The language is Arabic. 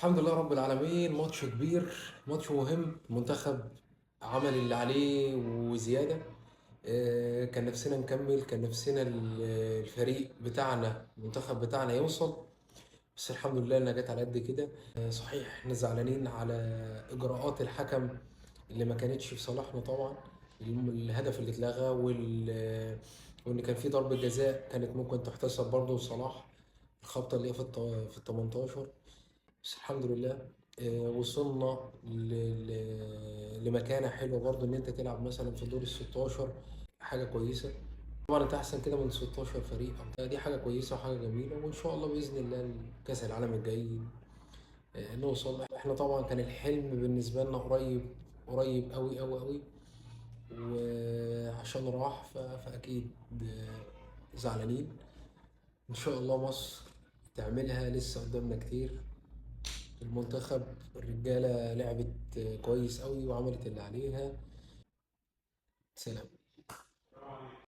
الحمد لله رب العالمين. ماتش كبير، ماتش مهم. المنتخب عمل اللي عليه وزيادة. كان نفسنا نكمل، كان نفسنا الفريق بتاعنا، المنتخب بتاعنا يوصل. بس الحمد لله انها جت على قد كده. صحيح احنا زعلانين على اجراءات الحكم اللي ما كانتش في صالحنا طبعا. الهدف اللي اتلغى وان كان في ضربة جزاء كانت ممكن تحتسب برضه لصلاح، الخبطة اللي هي في ال 18. بس الحمد لله وصلنا لمكانة حلوة برضه، ان انت تلعب مثلا في دور ال 16. حاجة كويسة. طبعا انت احسن كده من 16 فريق، دي حاجة كويسة وحاجة جميلة، وان شاء الله بإذن الله كأس العالم الجاي نوصل. احنا طبعا كان الحلم بالنسبة لنا قريب، قريب قوي قوي قوي، وعشان راح فأكيد زعلانين. ان شاء الله مصر تعملها، لسه قدامنا كتير. المنتخب الرجالة لعبت كويس قوي وعملت اللي عليها. سلام.